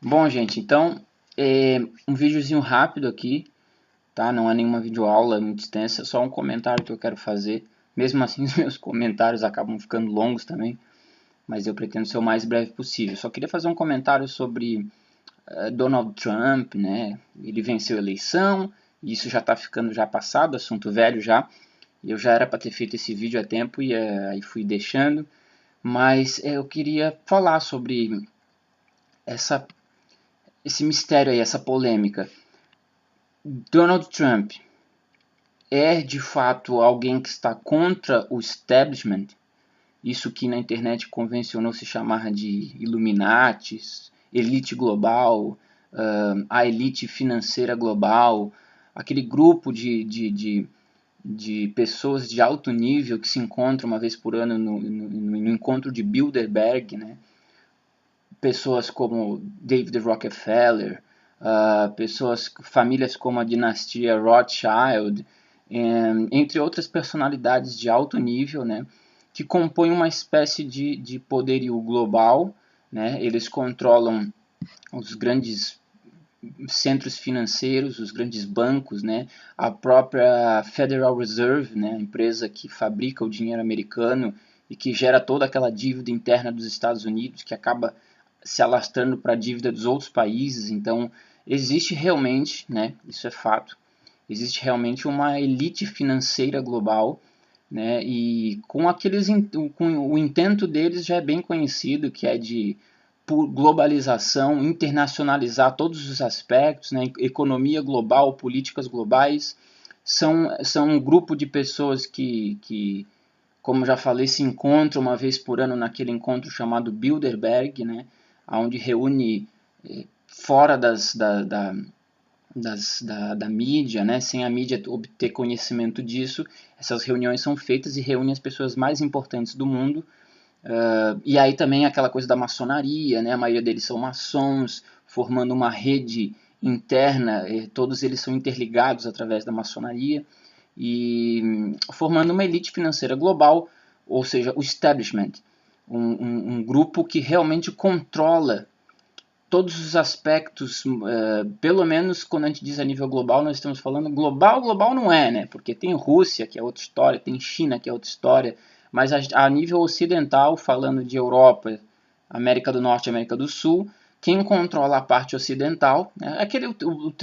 Bom, gente, então, um videozinho rápido aqui, tá? Não é nenhuma videoaula muito extensa, é só um comentário que eu quero fazer. Mesmo assim, os meus comentários acabam ficando longos também, mas eu pretendo ser o mais breve possível. Só queria fazer um comentário sobre Donald Trump, né? Ele venceu a eleição, e isso já está ficando já passado, assunto velho já. Eu já era para ter feito esse vídeo há tempo e aí fui deixando, mas eu queria falar sobre essa, esse mistério aí, essa polêmica. Donald Trump é de fato alguém que está contra o establishment, isso que na internet convencionou se chamar de Illuminatis, elite global, a elite financeira global, aquele grupo de pessoas de alto nível que se encontram uma vez por ano no encontro de Bilderberg, né? Pessoas como David Rockefeller, famílias como a dinastia Rothschild, entre outras personalidades de alto nível, né, que compõem uma espécie de poderio global, né, eles controlam os grandes centros financeiros, os grandes bancos, né, a própria Federal Reserve, né, a empresa que fabrica o dinheiro americano e que gera toda aquela dívida interna dos Estados Unidos, que acaba se alastrando para a dívida dos outros países. Então, existe realmente, né, isso é fato, existe realmente uma elite financeira global, né, e com o intento deles já é bem conhecido, que é de por globalização, internacionalizar todos os aspectos, né, economia global, políticas globais, são um grupo de pessoas que, como já falei, se encontram uma vez por ano naquele encontro chamado Bilderberg, né, onde reúne fora da mídia, né, sem a mídia obter conhecimento disso, essas reuniões são feitas e reúnem as pessoas mais importantes do mundo. E aí também aquela coisa da maçonaria, né, a maioria deles são maçons, formando uma rede interna, todos eles são interligados através da maçonaria, e formando uma elite financeira global, ou seja, o establishment, um grupo que realmente controla todos os aspectos, pelo menos quando a gente diz a nível global, nós estamos falando global, global não é, né? Porque tem Rússia, que é outra história, tem China, que é outra história, mas a nível ocidental, falando de Europa, América do Norte e América do Sul, quem controla a parte ocidental, né?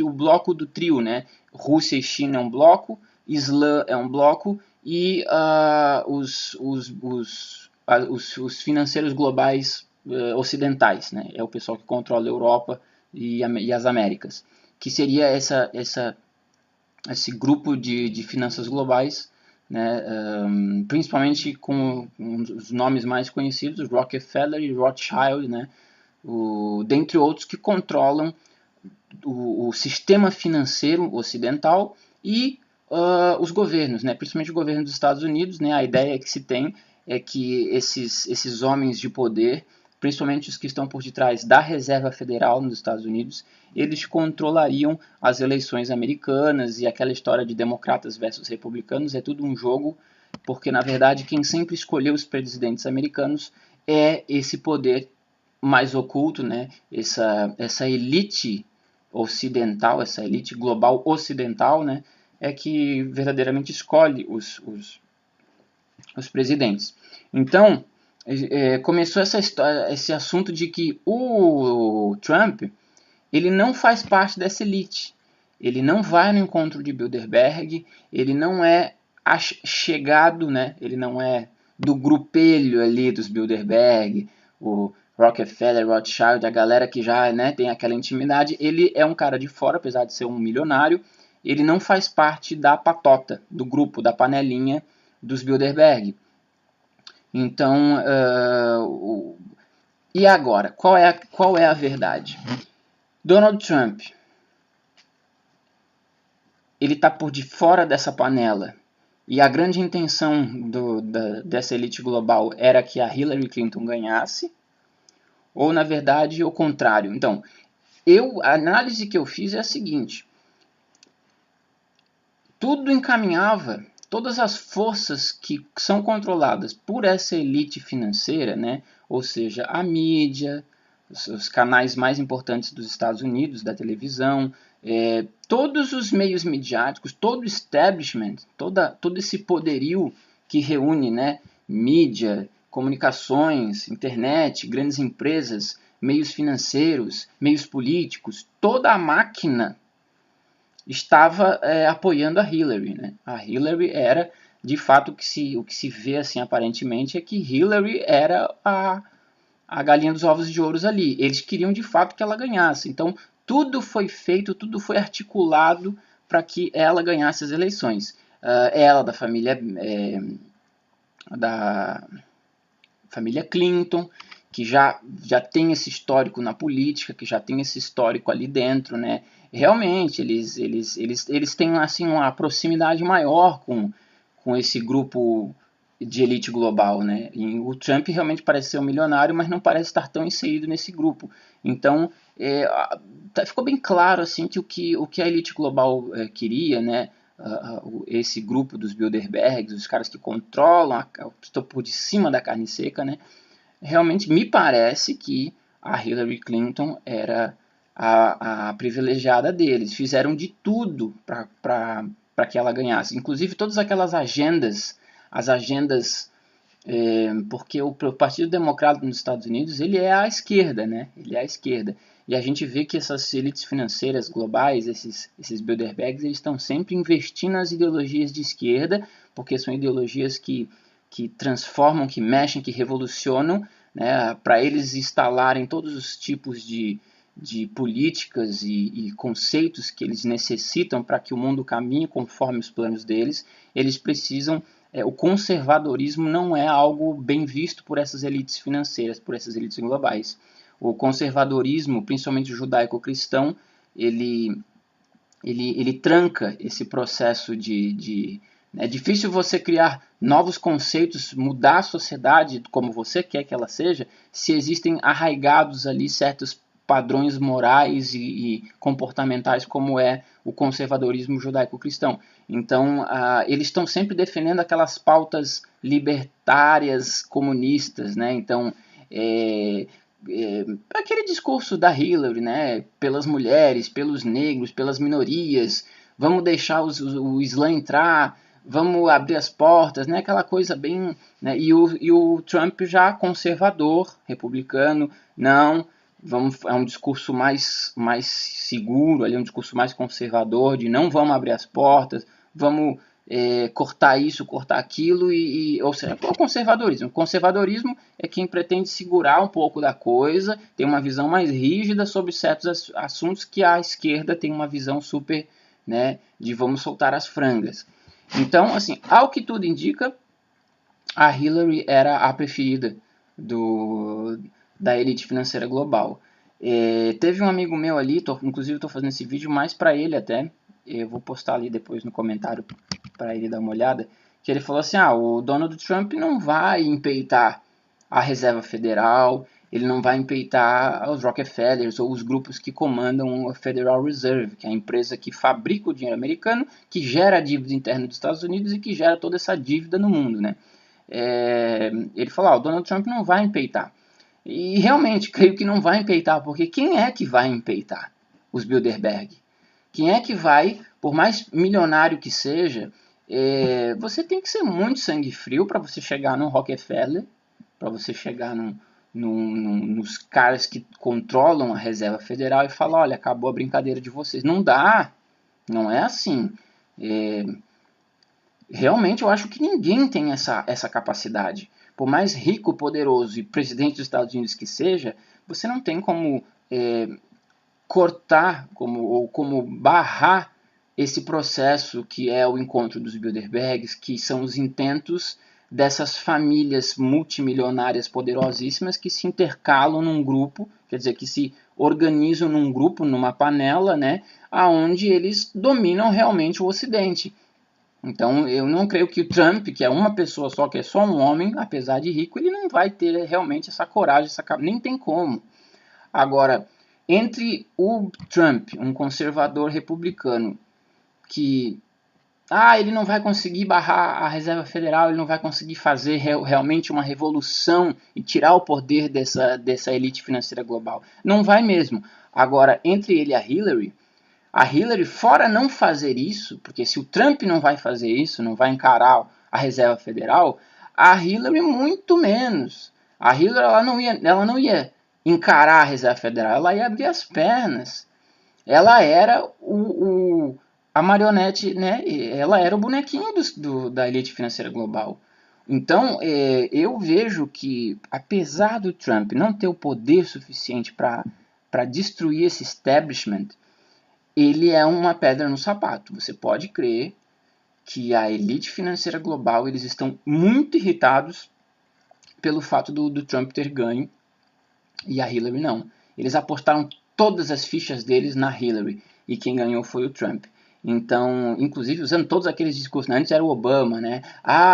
O bloco do trio, né? Rússia e China é um bloco, Islã é um bloco e os financeiros globais ocidentais, né? É o pessoal que controla a Europa e as Américas, que seria esse grupo de finanças globais, né? Principalmente com os nomes mais conhecidos, Rockefeller e Rothschild, né? Dentre outros que controlam o sistema financeiro ocidental e os governos, né? Principalmente o governo dos Estados Unidos, né? A ideia que se tem é que esses homens de poder, principalmente os que estão por detrás da Reserva Federal nos Estados Unidos, eles controlariam as eleições americanas, e aquela história de democratas versus republicanos é tudo um jogo, porque na verdade quem sempre escolheu os presidentes americanos é esse poder mais oculto, né? Essa elite ocidental, essa elite global ocidental, né? É que verdadeiramente escolhe os presidentes. Então, começou essa história, esse assunto de que o Trump ele não faz parte dessa elite. Ele não vai no encontro de Bilderberg, ele não é chegado, né? Ele não é do grupelho ali dos Bilderberg, o Rockefeller, Rothschild, a galera que já, né, tem aquela intimidade. Ele é um cara de fora, apesar de ser um milionário, ele não faz parte da patota, do grupo, da panelinha dos Bilderberg. Então, e agora? Qual é a verdade? Donald Trump, ele está por de fora dessa panela. E a grande intenção dessa elite global era que a Hillary Clinton ganhasse, ou na verdade o contrário. Então, a análise que eu fiz é a seguinte: tudo encaminhava, todas as forças que são controladas por essa elite financeira, né, ou seja, a mídia, os canais mais importantes dos Estados Unidos, da televisão, todos os meios midiáticos, todo o establishment, todo esse poderio que reúne, né, mídia, comunicações, internet, grandes empresas, meios financeiros, meios políticos, toda a máquina estava apoiando a Hillary, né? A Hillary era, de fato, o que se vê assim aparentemente é que Hillary era a galinha dos ovos de ouros ali. Eles queriam de fato que ela ganhasse. Então, tudo foi feito, tudo foi articulado para que ela ganhasse as eleições. Ela, da família Clinton, que já tem esse histórico na política, que já tem esse histórico ali dentro, né? Realmente, eles têm assim, uma proximidade maior com esse grupo de elite global, né? E o Trump realmente parece ser um milionário, mas não parece estar tão inserido nesse grupo. Então, ficou bem claro assim que o que a elite global queria, né? Esse grupo dos Bilderbergs, os caras que controlam, que estão por de cima da carne seca, né? Realmente me parece que a Hillary Clinton era a privilegiada deles. Fizeram de tudo para que ela ganhasse. Inclusive todas aquelas agendas, as agendas, porque o Partido Democrata nos Estados Unidos ele é à esquerda, né? Ele é à esquerda. E a gente vê que essas elites financeiras globais, esses Bilderbergs, eles estão sempre investindo nas ideologias de esquerda, porque são ideologias que transformam, que mexem, que revolucionam, né, para eles instalarem todos os tipos de políticas e conceitos que eles necessitam para que o mundo caminhe conforme os planos deles. Eles precisam. O conservadorismo não é algo bem visto por essas elites financeiras, por essas elites globais. O conservadorismo, principalmente o judaico-cristão, ele tranca esse processo é difícil você criar novos conceitos, mudar a sociedade como você quer que ela seja, se existem arraigados ali certos padrões morais e comportamentais como é o conservadorismo judaico-cristão. Então, eles estão sempre defendendo aquelas pautas libertárias comunistas, né? Então, aquele discurso da Hillary, né? Pelas mulheres, pelos negros, pelas minorias, vamos deixar o Islã entrar, vamos abrir as portas, né? Aquela coisa bem... Né? E o Trump já conservador, republicano, não... é um discurso mais seguro, ali, um discurso mais conservador, de não vamos abrir as portas, vamos cortar isso, cortar aquilo, ou seja, o conservadorismo. O conservadorismo é quem pretende segurar um pouco da coisa, tem uma visão mais rígida sobre certos assuntos que a esquerda tem uma visão super, né, de vamos soltar as frangas. Então, assim, ao que tudo indica, a Hillary era a preferida da elite financeira global. Teve um amigo meu ali, inclusive estou fazendo esse vídeo mais para ele até, eu vou postar ali depois no comentário para ele dar uma olhada, que ele falou assim, o Donald Trump não vai empeitar a Reserva Federal, ele não vai empeitar os Rockefellers ou os grupos que comandam a Federal Reserve, que é a empresa que fabrica o dinheiro americano, que gera a dívida interna dos Estados Unidos e que gera toda essa dívida no mundo, né? Ele falou, o Donald Trump não vai empeitar. E realmente, creio que não vai empeitar, porque quem é que vai empeitar? Os Bilderberg. Quem é que vai, por mais milionário que seja, você tem que ser muito sangue frio para você chegar num Rockefeller, para você chegar nos caras que controlam a Reserva Federal e falar, olha, acabou a brincadeira de vocês. Não dá, não é assim. Realmente eu acho que ninguém tem essa capacidade. Por mais rico, poderoso e presidente dos Estados Unidos que seja, você não tem como cortar ou como barrar esse processo que é o encontro dos Bilderbergs, que são os intentos dessas famílias multimilionárias poderosíssimas que se intercalam num grupo, quer dizer, que se organizam num grupo, numa panela, né, aonde eles dominam realmente o Ocidente. Então, eu não creio que o Trump, que é uma pessoa só, que é só um homem, apesar de rico, ele não vai ter realmente essa coragem, nem tem como. Agora, entre o Trump, um conservador republicano, que ele não vai conseguir barrar a Reserva Federal, ele não vai conseguir fazer realmente uma revolução e tirar o poder dessa elite financeira global. Não vai mesmo. Agora, entre ele e a Hillary, fora não fazer isso, porque se o Trump não vai fazer isso, não vai encarar a Reserva Federal, a Hillary muito menos. A Hillary ela não ia encarar a Reserva Federal, ela ia abrir as pernas. Ela era a marionete, né? Ela era o bonequinho da elite financeira global. Então, eu vejo que, apesar do Trump não ter o poder suficiente para destruir esse establishment, ele é uma pedra no sapato. Você pode crer que a elite financeira global, eles estão muito irritados pelo fato do Trump ter ganho e a Hillary não. Eles apostaram todas as fichas deles na Hillary e quem ganhou foi o Trump. Então, inclusive usando todos aqueles discursos, antes era o Obama, né?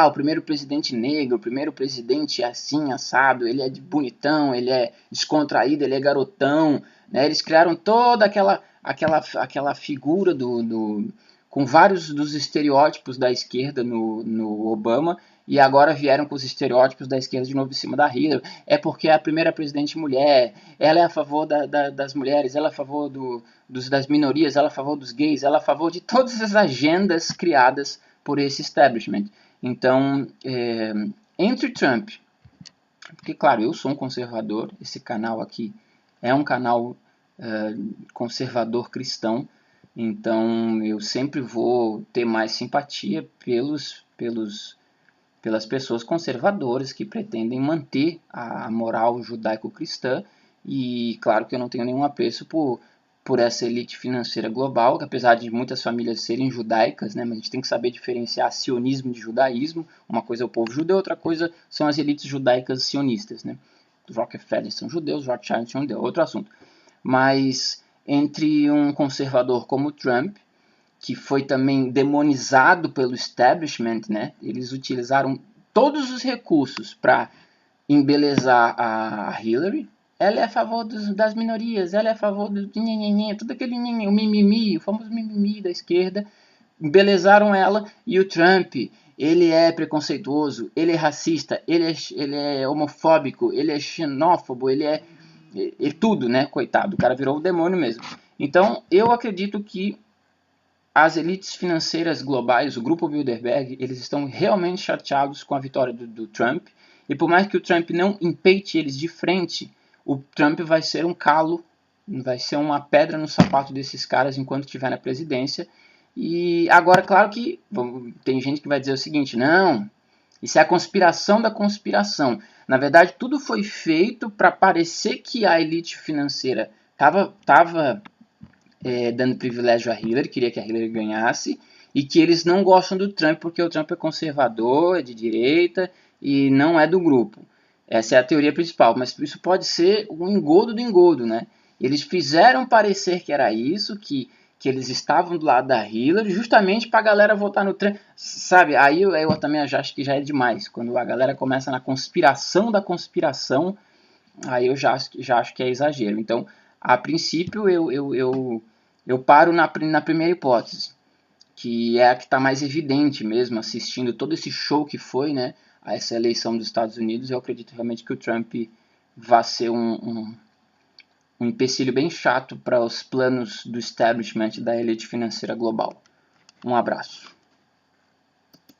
O primeiro presidente negro, o primeiro presidente assim, assado, ele é bonitão, ele é descontraído, ele é garotão, né? Eles criaram toda aquela figura com vários dos estereótipos da esquerda no Obama, e agora vieram com os estereótipos da esquerda de novo em cima da Hillary. É porque é a primeira presidente mulher, ela é a favor das mulheres, ela é a favor das minorias, ela é a favor dos gays, ela é a favor de todas as agendas criadas por esse establishment. Então, entre Trump, porque claro, eu sou um conservador, esse canal aqui é um canal conservador cristão, então eu sempre vou ter mais simpatia pelas pessoas conservadoras que pretendem manter a moral judaico-cristã, e claro que eu não tenho nenhum apreço por essa elite financeira global, que apesar de muitas famílias serem judaicas, né, mas a gente tem que saber diferenciar sionismo de judaísmo. Uma coisa é o povo judeu, outra coisa são as elites judaicas sionistas. Né? Os Rockefeller são judeus, os Rothschild são judeus, outro assunto. Mas entre um conservador como Trump, que foi também demonizado pelo establishment, né? Eles utilizaram todos os recursos para embelezar a Hillary. Ela é a favor das minorias, ela é a favor do tudo aquele o mimimi, o famoso mimimi da esquerda. Embelezaram ela, e o Trump, ele é preconceituoso, ele é racista, ele é homofóbico, ele é xenófobo, ele é tudo, né? Coitado, o cara virou o demônio mesmo. Então, eu acredito que as elites financeiras globais, o grupo Bilderberg, eles estão realmente chateados com a vitória do Trump. E por mais que o Trump não empeite eles de frente, o Trump vai ser um calo, vai ser uma pedra no sapato desses caras enquanto estiver na presidência. E agora, claro que tem gente que vai dizer o seguinte, não, isso é a conspiração da conspiração. Na verdade, tudo foi feito para parecer que a elite financeira estava dando privilégio a Hillary, queria que a Hillary ganhasse, e que eles não gostam do Trump porque o Trump é conservador, é de direita e não é do grupo. Essa é a teoria principal, mas isso pode ser um engodo do engodo, né? Eles fizeram parecer que era isso, que eles estavam do lado da Hillary, justamente para a galera votar no Trump, sabe? Aí eu também já acho que já é demais, quando a galera começa na conspiração da conspiração, aí eu já acho que é exagero. Então, a princípio, eu paro na primeira hipótese, que é a que está mais evidente mesmo, assistindo todo esse show que foi, né, a essa eleição dos Estados Unidos. Eu acredito realmente que o Trump vai ser um empecilho bem chato para os planos do establishment da elite financeira global. Um abraço.